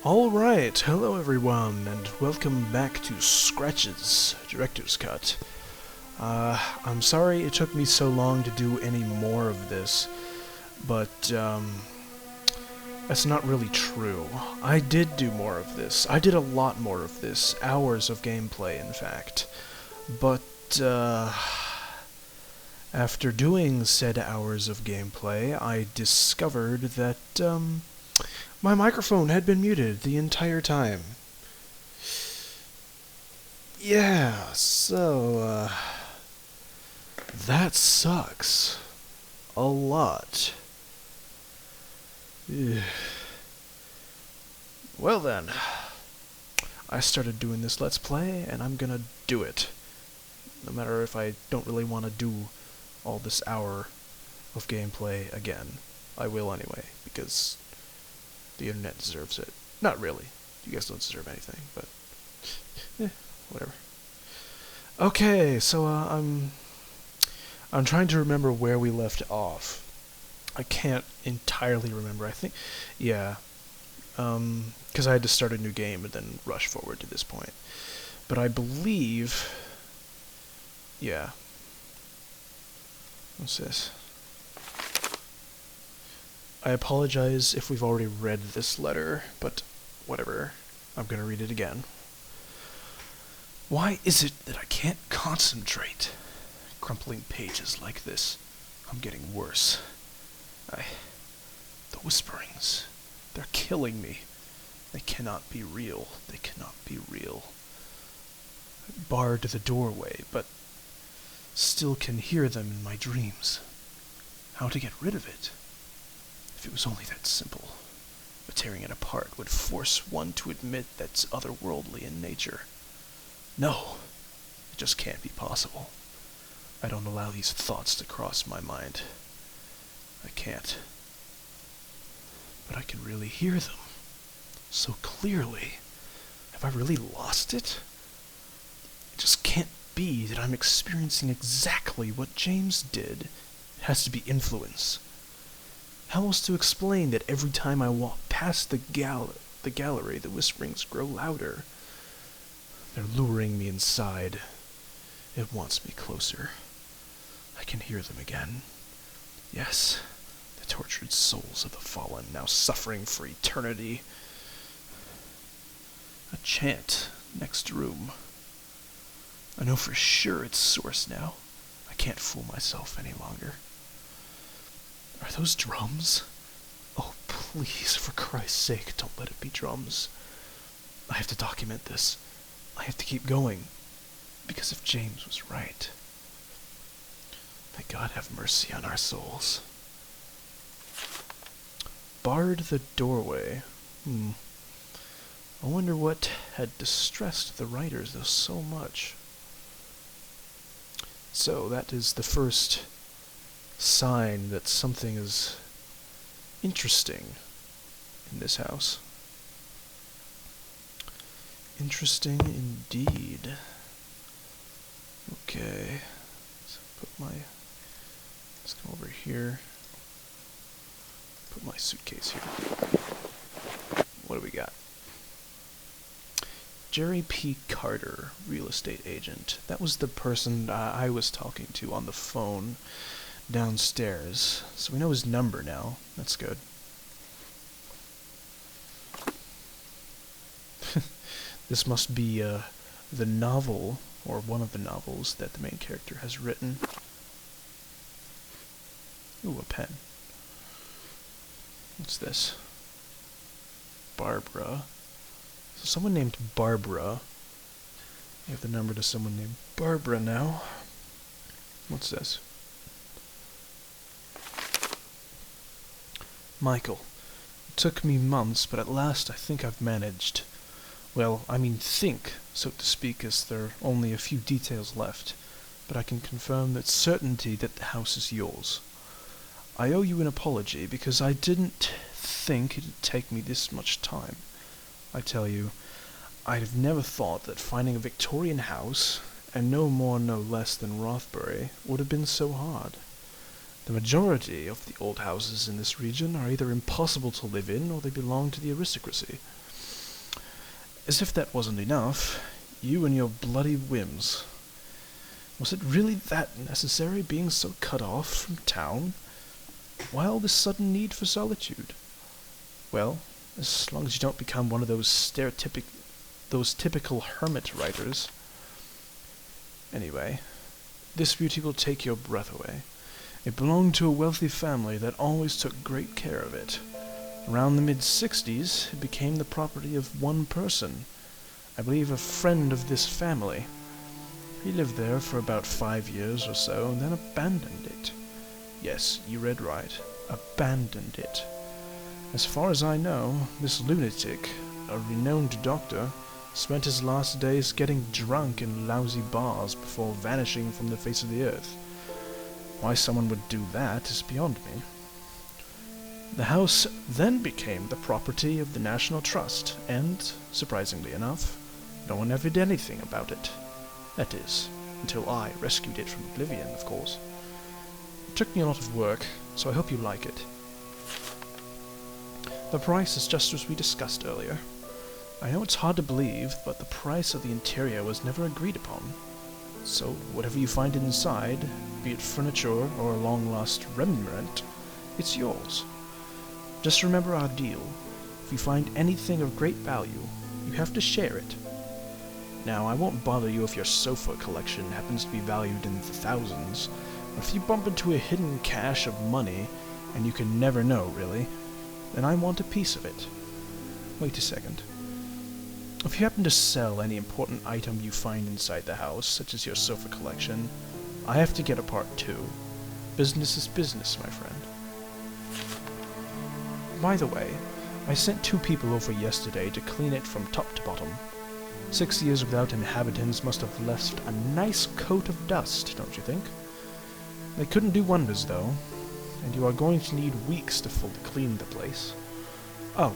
Alright, hello everyone, and welcome back to Scratch's Director's Cut. I'm sorry it took me so long to do any more of this, but, that's not really true. I did do more of this. I did a lot more of this. Hours of gameplay, in fact. But, after doing said hours of gameplay, I discovered that, my microphone had been muted the entire time. Yeah, so, that sucks. A lot. Ugh. Well then, I started doing this Let's Play, and I'm gonna do it. No matter if I don't really want to do all this hour of gameplay again. I will anyway, because the internet deserves it. Not really. You guys don't deserve anything, but whatever. Okay, so I'm trying to remember where we left off. I can't entirely remember. I think, yeah, because I had to start a new game and then rush forward to this point. But I believe, yeah. What's this? I apologize if we've already read this letter, but whatever. I'm gonna read it again. Why is it that I can't concentrate? Crumpling pages like this. I'm getting worse. The whisperings. They're killing me. They cannot be real. They cannot be real. I barred the doorway, but still can hear them in my dreams. How to get rid of it? If it was only that simple. But tearing it apart would force one to admit that's otherworldly in nature. No, it just can't be possible. I don't allow these thoughts to cross my mind. I can't. But I can really hear them. So clearly. Have I really lost it? It just can't be that I'm experiencing exactly what James did. It has to be influence. How else to explain that every time I walk past the gallery, the whisperings grow louder? They're luring me inside. It wants me closer. I can hear them again. Yes, the tortured souls of the fallen, now suffering for eternity. A chant, next room. I know for sure its source now. I can't fool myself any longer. Are those drums? Oh, please, for Christ's sake, don't let it be drums. I have to document this. I have to keep going. Because if James was right, may God have mercy on our souls. Barred the doorway. I wonder what had distressed the writers so much. So, that is the first sign that something is interesting in this house. Interesting indeed. Okay. Let's go over here. Put my suitcase here. What do we got? Jerry P. Carter, real estate agent. That was the person I was talking to on the phone downstairs. So we know his number now. That's good. This must be the novel, or one of the novels, that the main character has written. Ooh, a pen. What's this? Barbara. So someone named Barbara. I have the number to someone named Barbara now. What's this? Michael. It took me months, but at last I think I've managed. Well, I mean think, so to speak, as there are only a few details left, but I can confirm with certainty that the house is yours. I owe you an apology, because I didn't think it'd take me this much time. I tell you, I'd have never thought that finding a Victorian house, and no more no less than Rothbury, would have been so hard. The majority of the old houses in this region are either impossible to live in, or they belong to the aristocracy. As if that wasn't enough, you and your bloody whims. Was it really that necessary, being so cut off from town? Why all this sudden need for solitude? Well, as long as you don't become one of those typical hermit writers. Anyway, this beauty will take your breath away. It belonged to a wealthy family that always took great care of it. Around the mid-60s, it became the property of one person. I believe a friend of this family. He lived there for about 5 years or so, and then abandoned it. Yes, you read right. Abandoned it. As far as I know, this lunatic, a renowned doctor, spent his last days getting drunk in lousy bars before vanishing from the face of the earth. Why someone would do that is beyond me. The house then became the property of the National Trust, and, surprisingly enough, no one ever did anything about it. That is, until I rescued it from oblivion, of course. It took me a lot of work, so I hope you like it. The price is just as we discussed earlier. I know it's hard to believe, but the price of the interior was never agreed upon. So, whatever you find inside, be it furniture or a long-lost remnant, it's yours. Just remember our deal. If you find anything of great value, you have to share it. Now, I won't bother you if your sofa collection happens to be valued in the thousands, but if you bump into a hidden cache of money, and you can never know, really, then I want a piece of it. Wait a second. If you happen to sell any important item you find inside the house, such as your sofa collection, I have to get a part too. Business is business, my friend. By the way, I sent 2 people over yesterday to clean it from top to bottom. 6 years without inhabitants must have left a nice coat of dust, don't you think? They couldn't do wonders, though, and you are going to need weeks to fully clean the place. Oh,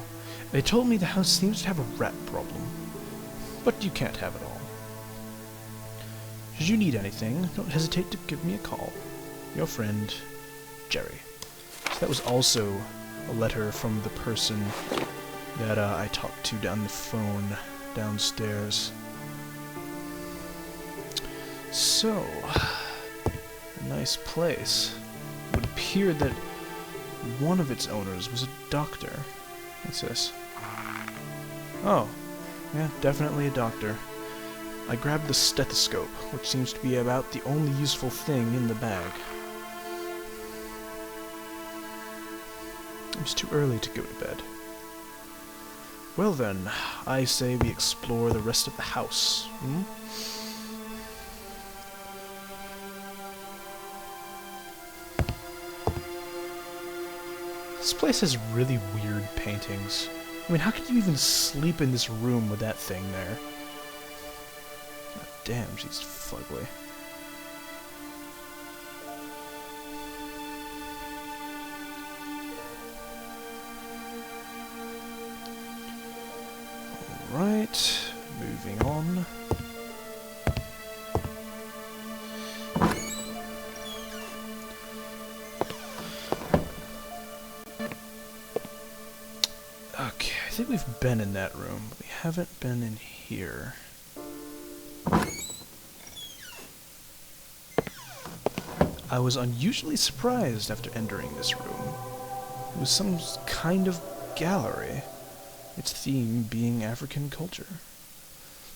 they told me the house seems to have a rat problem, but you can't have it all. Should you need anything, don't hesitate to give me a call. Your friend, Jerry. So that was also a letter from the person that I talked to on the phone downstairs. So, a nice place. It would appear that one of its owners was a doctor. What's this? Oh, yeah, definitely a doctor. I grabbed the stethoscope, which seems to be about the only useful thing in the bag. It's too early to go to bed. Well then, I say we explore the rest of the house, hmm? This place has really weird paintings. I mean, how could you even sleep in this room with that thing there? God damn, she's fugly. Alright, moving on. Okay, I think we've been in that room, but we haven't been in here. I was unusually surprised after entering this room. It was some kind of gallery, its theme being African culture.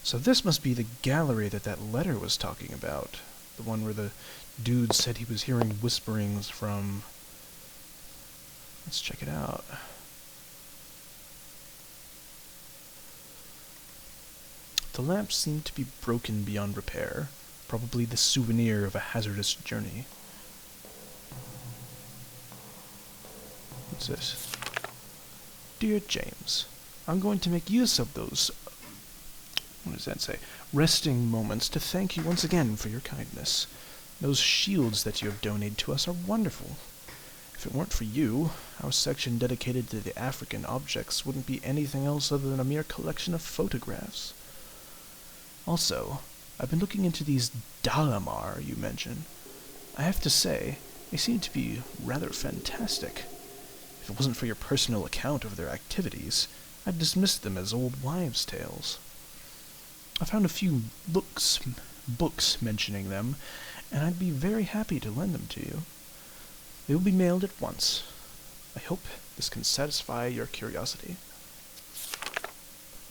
So this must be the gallery that letter was talking about. The one where the dude said he was hearing whisperings from. Let's check it out. The lamp seemed to be broken beyond repair, probably the souvenir of a hazardous journey. What's this? Dear James, I'm going to make use of those, what does that say, resting moments to thank you once again for your kindness. Those shields that you have donated to us are wonderful. If it weren't for you, our section dedicated to the African objects wouldn't be anything else other than a mere collection of photographs. Also, I've been looking into these Dalamar you mentioned. I have to say, they seem to be rather fantastic. If it wasn't for your personal account of their activities, I'd dismiss them as old wives' tales. I found a few books mentioning them, and I'd be very happy to lend them to you. They will be mailed at once. I hope this can satisfy your curiosity.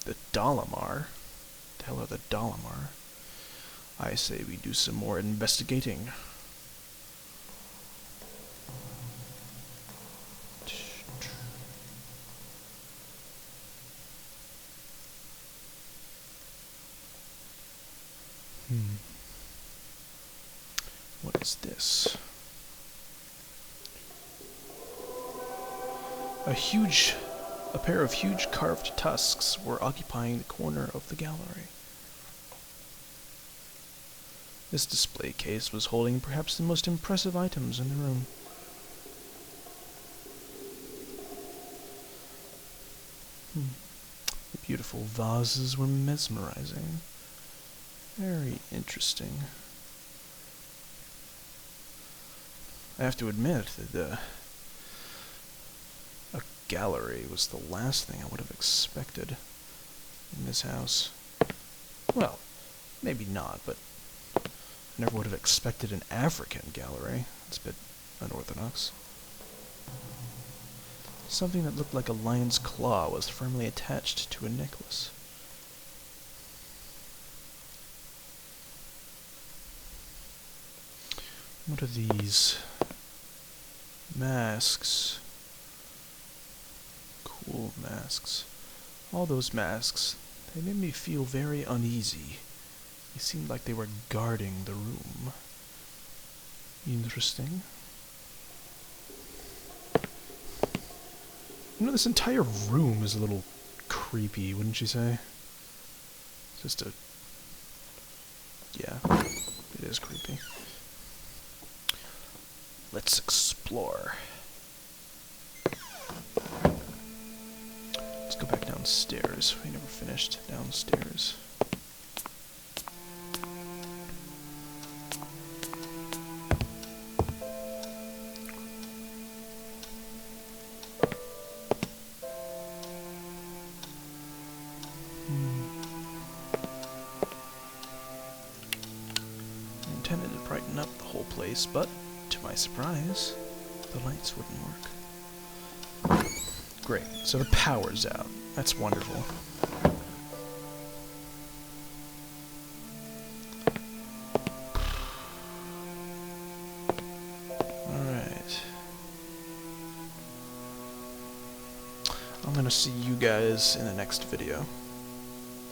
The Dalamar? The hell are the Dalamar? I say we do some more investigating. What is this? A pair of huge carved tusks were occupying the corner of the gallery. This display case was holding perhaps the most impressive items in the room. The beautiful vases were mesmerizing. Very interesting. I have to admit that a gallery was the last thing I would have expected in this house. Well, maybe not, but I never would have expected an African gallery. It's a bit unorthodox. Something that looked like a lion's claw was firmly attached to a necklace. What are these? Masks. Cool masks. All those masks, they made me feel very uneasy. They seemed like they were guarding the room. Interesting. You know, this entire room is a little creepy, wouldn't you say? Just a... yeah, it is creepy. Let's explore. Let's go back downstairs. We never finished downstairs. I intended to brighten up the whole place, but to my surprise, the lights wouldn't work. Great, so the power's out. That's wonderful. Alright. I'm gonna see you guys in the next video.